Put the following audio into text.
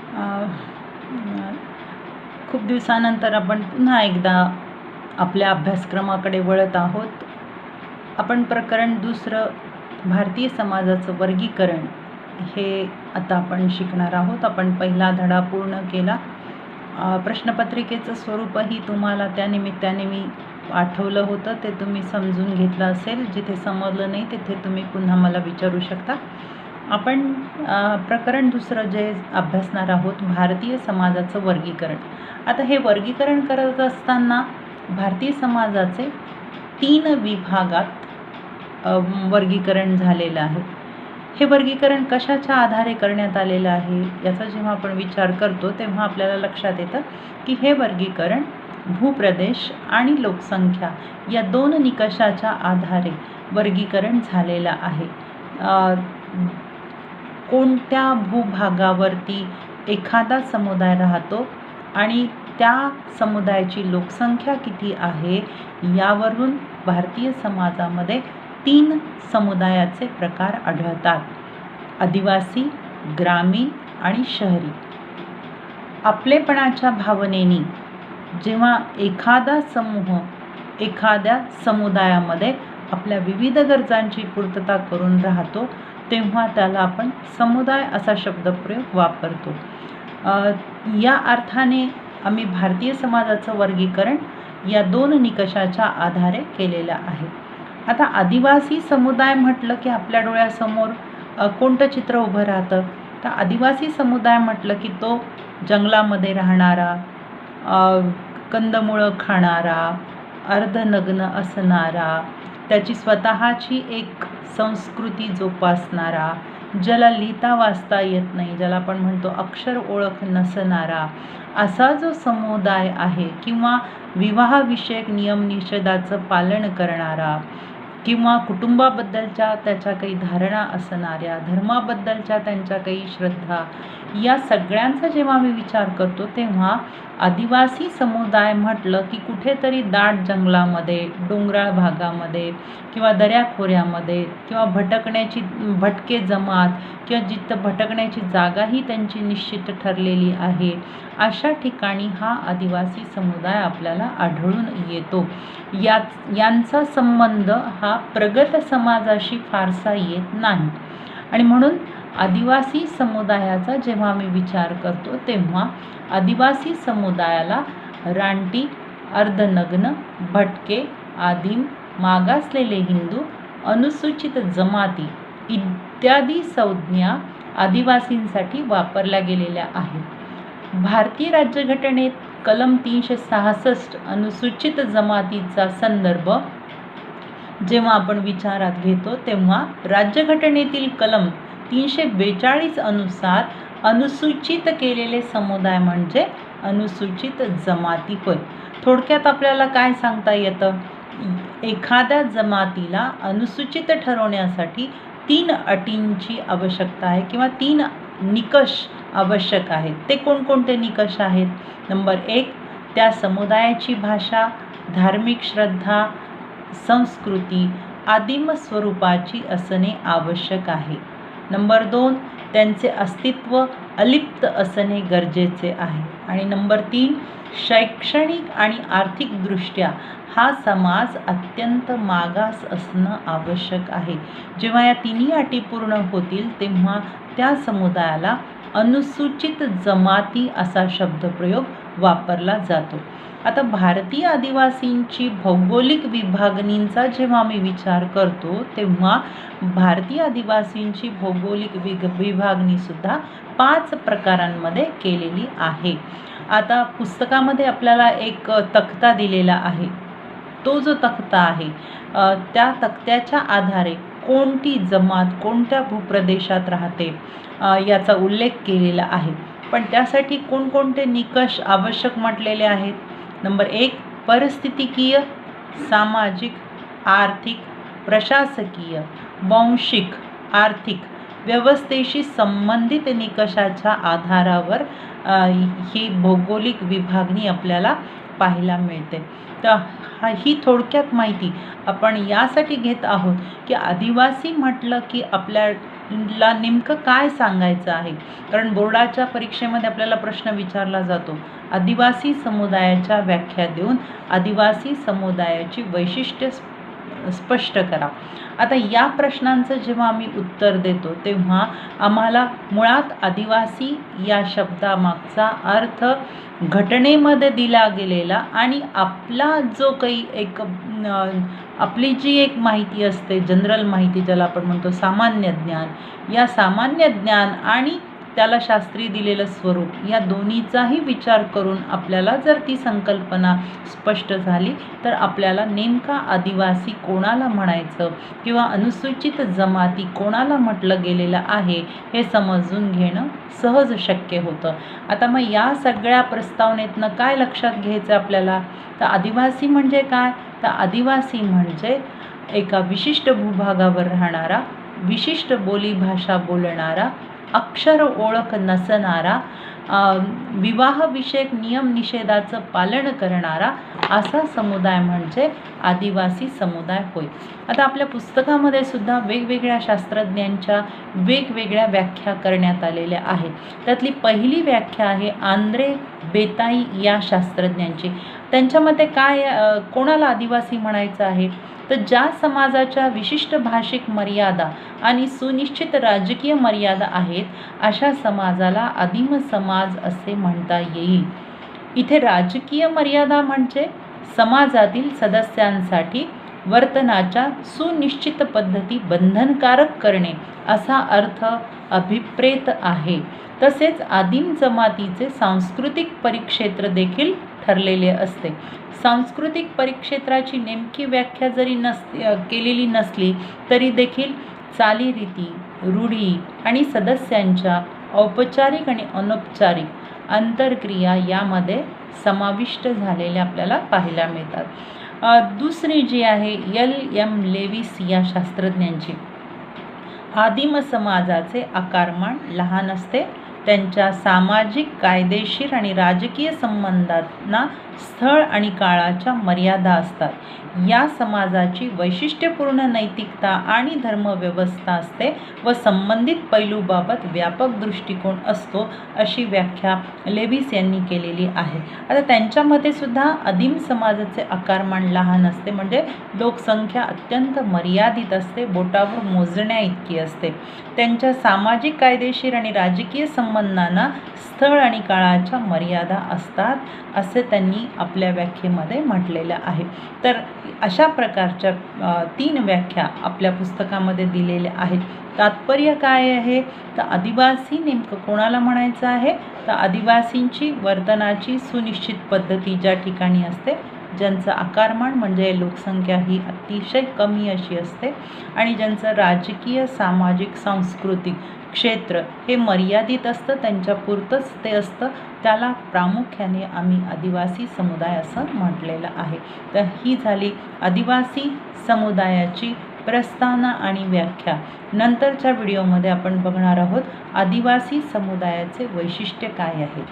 अ, खूप दिवसानंतर आपण पुन्हा एकदा आपल्या अभ्यासक्रमाकडे वळत आहोत. आपण प्रकरण दुसरं भारतीय समाजाचं वर्गीकरण हे आता आपण शिकणार आहोत. आपण पहिला धडा पूर्ण केला. प्रश्नपत्रिकेचं स्वरूपही तुम्हाला त्यानिमित्ताने मी आठवलं होतं, ते तुम्ही समजून घेतलं असेल. जिथे समजलं नाही तिथे तुम्ही पुन्हा मला विचारू शकता. आपण प्रकरण दुसरं जे अभ्यासणार आहोत, भारतीय समाजाचं वर्गीकरण. आता हे वर्गीकरण करत असताना भारतीय समाजाचे 3 विभागात वर्गीकरण झालेलं आहे. हे वर्गीकरण कशाच्या आधारे करण्यात आलेलं आहे याचा जेव्हा आपण विचार करतो तेव्हा आपल्याला लक्षात येतं की हे वर्गीकरण भूप्रदेश आणि लोकसंख्या या 2 निकषाच्या आधारे वर्गीकरण झालेलं आहे. कोणत्या भूभागावरती एखादा समुदाय राहतो आणि त्या समुदायाची लोकसंख्या किती आहे यावरून भारतीय समाजामध्ये 3 समुदायाचे प्रकार आढळतात: आदिवासी, ग्रामीण आणि शहरी. आपलेपणाच्या भावनेने जेव्हा एखादा समूह एखाद्या समुदायामध्ये आपल्या विविध गरजांची पूर्तता करून राहतो तेव्हा त्याला आपण समुदाय असा शब्दप्रयोग वापरतो. या अर्थाने आम्ही भारतीय समाजाचं वर्गीकरण या 2 निकषाच्या आधारे केलेलं आहे. आता आदिवासी समुदाय म्हटलं की आपल्या डोळ्यासमोर कोणतं चित्र उभं राहतं? तर आदिवासी समुदाय म्हटलं की तो जंगलामध्ये राहणारा, कंदमुळं खाणारा, अर्धनग्न असणारा, त्याची स्वतःची एक संस्कृती जोपासणारा, ज्याला लिहिता वाचता येत नाही, ज्याला आपण म्हणतो अक्षर ओळख नसणारा, असा जो समुदाय आहे, किंवा विवाहविषयक नियमनिषेधाचं पालन करणारा, किंवा कुटुंबाबद्दलच्या त्याच्या काही धारणा असणाऱ्या, धर्माबद्दलच्या त्यांच्या काही श्रद्धा, या सगळ्यांचा जेव्हा मी विचार करतो तेव्हा आदिवासी समुदाय म्हटलं की कुठेतरी दाट जंगलामध्ये, डोंगराळ भागामध्ये किंवा दऱ्याखोऱ्यामध्ये किंवा भटके जमात किंवा जिथं भटकण्याची जागाही त्यांची निश्चित ठरलेली आहे, अशा ठिकाणी हा आदिवासी समुदाय आपल्याला आढळून येतो. यांचा संबंध हा प्रगत समाजाशी फारसा येत नाही आणि म्हणून आदिवासी समुदायाचा जेव्हा मी विचार करतो तेव्हा आदिवासी समुदायाला रानटी, अर्धनग्न, भटके, आदिम, मागासलेले हिंदू, अनुसूचित जमाती इत्यादी संज्ञा आदिवासींसाठी वापरल्या गेलेल्या आहेत. भारतीय राज्यघटनेत कलम 366 अनुसूचित जमातीचा संदर्भ जेव्हा आपण विचारात घेतो तेव्हा राज्यघटनेतील कलम 342 अनुसार अनुसूचित केलेले समुदाय म्हणजे अनुसूचित जमाती होय. थोडक्यात आपल्याला काय सांगता येतं? एखाद्या जमातीला अनुसूचित ठरवण्यासाठी 3 अटींची आवश्यकता आहे किंवा 3 निकष आवश्यक आहेत. ते कोणकोणते निकष आहेत? नंबर 1, त्या समुदायाची भाषा, धार्मिक श्रद्धा, संस्कृती आदिम स्वरूपाची असणे आवश्यक आहे. नंबर 2, त्यांचे अस्तित्व अलिप्त असणे गरजेचे आहे. आणि नंबर 3, शैक्षणिक आणि आर्थिकदृष्ट्या हा समाज अत्यंत मागास असणं आवश्यक आहे. जेव्हा या 3 अटी पूर्ण होतील तेव्हा त्या समुदायाला अनुसूचित जमाती असा शब्दप्रयोग वापरला जातो. आता भारतीय आदिवासींची भौगोलिक विभागणींचा जेव्हा मी विचार करतो तेव्हा भारतीय आदिवासींची भौगोलिक विभागणीसुद्धा 5 प्रकारांमध्ये केलेली आहे. आता पुस्तकामध्ये आपल्याला एक तक्ता दिलेला आहे. तो जो तक्ता आहे त्या तक्त्याच्या आधारे कोणती जमात कोणत्या भूप्रदेशात राहते याचा उल्लेख केलेला आहे. पण त्यासाठी कोणकोणते निकष आवश्यक म्हटलेले आहेत? नंबर 1, परिस्थितिकीय, सामाजिक, आर्थिक, प्रशासकीय, वांशिक, आर्थिक व्यवस्थेशी संबंधित निकषाच्या आधारावर ही भौगोलिक विभागणी आपल्याला पाहायला मिळते. तर ही थोडक्यात माहिती आपण यासाठी घेत आहोत की आदिवासी म्हटलं की आपल्या ला नेमकं काय सांगायचं आहे. कारण बोर्डाच्या परीक्षेमध्ये आपल्याला प्रश्न विचारला जातो, आदिवासी समुदायाच्या व्याख्या देऊन आदिवासी समुदायाची वैशिष्ट्ये स्पष्ट करा. आता या प्रश्नांचं जेव्हा आम्ही उत्तर देतो तेव्हा आम्हाला मुळात आदिवासी या शब्दामागचा अर्थ घटनेमध्ये दिला गेलेला आणि आपला जो काही एक आपली जी एक माहिती असते, जनरल माहिती ज्याला आपण म्हणतो सामान्य ज्ञान, या सामान्य ज्ञान आणि त्याला शास्त्री दिलेलं स्वरूप, या दोन्हीचाही विचार करून आपल्याला जर ती संकल्पना स्पष्ट झाली तर आपल्याला नेमका आदिवासी कोणाला म्हणायचं किंवा अनुसूचित जमाती कोणाला म्हटलं गेलेलं आहे हे समजून घेणं सहज शक्य होतं. आता मग या सगळ्या प्रस्तावनेतनं काय लक्षात घ्यायचं आपल्याला, तर आदिवासी म्हणजे काय, तर आदिवासी म्हणजे एका विशिष्ट भूभागावर राहणारा, विशिष्ट बोलीभाषा बोलणारा, अक्षर ओळख नसणारा, विवाहविषयक नियम निषेधाचं पालन करणारा असा समुदाय म्हणजे आदिवासी समुदाय होय. आता आपल्या पुस्तकामध्ये सुद्धा वेगवेगळ्या शास्त्रज्ञांच्या वेगवेगळ्या व्याख्या करण्यात आलेल्या आहेत. त्यातली पहिली व्याख्या आहे आंद्रे बेताई या शास्त्रज्ञांची. त्यांच्यामध्ये काय कोणाला आदिवासी म्हणायचं आहे, तर ज्या समाजाच्या विशिष्ट भाषिक मर्यादा आणि सुनिश्चित राजकीय मर्यादा आहेत अशा समाजाला आदिम समाज असे म्हणता येईल. इथे राजकीय मर्यादा म्हणजे समाजातील सदस्यांसाठी वर्तनाच्या सुनिश्चित पद्धती बंधनकारक करणे असा अर्थ अभिप्रेत आहे. तसेच आदिम जमातीचे सांस्कृतिक परिक्षेत्र देखील ठरलेले असते. सांस्कृतिक परिक्षेत्राची नेमकी व्याख्या जरी केलेली नसली तरी देखील चालीरीती, रूढी आणि सदस्यांच्या औपचारिक आणि अनौपचारिक आंतरक्रिया यामध्ये समाविष्ट झालेल्या आपल्याला पाहायला मिळतात. दुसरी जी आहे एल लेविस या शास्त्रज्ञांची. आदिम समाजाचे आकारमान लहान असते, त्यांच्या सामाजिक, कायदेशीर आणि राजकीय संबंधांना स्थळ आणि काळाच्या मर्यादा असतात. या समाजाची वैशिष्ट्यपूर्ण नैतिकता आणि धर्मव्यवस्था असते व संबंधित पैलूबाबत व्यापक दृष्टिकोन असतो अशी व्याख्या लेविस यांनी केलेली आहे. आता त्यांच्यामध्ये सुद्धा आदिम समाजाचे आकारमान लहान असते, म्हणजे लोकसंख्या अत्यंत मर्यादित असते, बोटावर मोजण्या इतकी असते. त्यांच्या सामाजिक, कायदेशीर आणि राजकीय संबंधांना स्थळ आणि काळाच्या मर्यादा असतात असे त्यांनी आपल्या व्याख्येमध्ये म्हटलेलं आहे. तर अशा प्रकारच्या 3 व्याख्या आपल्या पुस्तकामध्ये दिलेल्या आहेत. तात्पर्य काय आहे, तर आदिवासी नेमकं कोणाला म्हणायचं आहे, तर आदिवासींची वर्तनाची सुनिश्चित पद्धती ज्या ठिकाणी असते, ज्यांचं आकारमान म्हणजे लोकसंख्या ही अतिशय कमी अशी असते आणि ज्यांचं राजकीय, सामाजिक, सांस्कृतिक क्षेत्र हे मर्यादित असतं, त्यांच्यापुरतंच ते असतं, त्याला प्रामुख्याने आम्ही आदिवासी समुदाय असं म्हटलेलं आहे. तर ही झाली आदिवासी समुदायाची प्रस्तावना आणि व्याख्या. नंतरच्या व्हिडिओमध्ये आपण बघणार आहोत आदिवासी समुदायाचे वैशिष्ट्य काय आहेत.